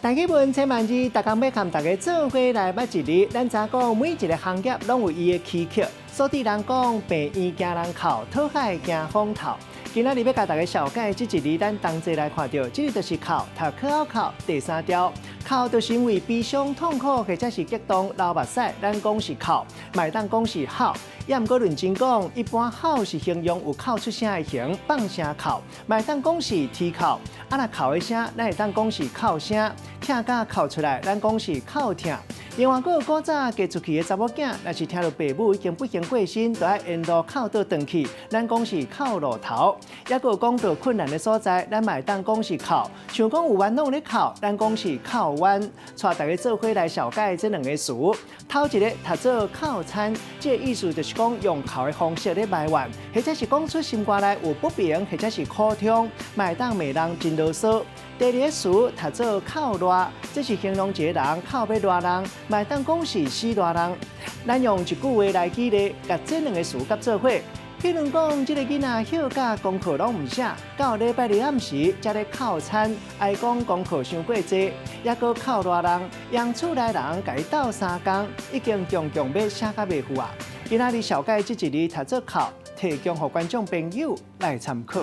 大家问千万字，大家要和大家做伙来捌一日。咱知讲每一个行业拢有伊的起曲，所以人讲病院惊人哭，讨海惊风头。今仔日要甲大家小解这一日，咱同齐来看到，这个就是哭，读课后哭第3条。哭就是因为悲伤、痛苦或者是激动流目屎，咱讲是哭，卖当讲是吼。也毋过认真讲，一般吼是形容有哭出声的形，放声哭，卖当讲是啼哭。啊，若哭的声，咱会当讲是哭声，疼甲哭出来，咱讲是哭疼。另外，有古早嫁出去的查某囝，若是听到爸母已经不幸过身，就要沿路哭倒转去，咱讲是哭路头。也有讲到困难的所在，咱嘛会当讲是哭，像讲有冤枉咧哭，咱讲是哭冤。带大家做伙来小解这2个词。头一个读做哭惨，这个意思就是讲用哭的方式咧埋怨，或者是讲出心肝内有不平，或者是苦痛，嘛会当骂人真啰嗦。第二个词读做哭热，这是形容一个人哭要热人，嘛会当讲是死热人。咱用一句话来举例，甲这2个词合做伙。譬如讲，这个囡仔休假功课拢唔写，到礼拜日暗时才咧哭惨，爱讲功课伤过济，也搁哭热人，让厝内人甲伊斗3工，已经强强要写甲袂赴啊！今仔日小解这一日读做哭，提供予观众朋友来参考。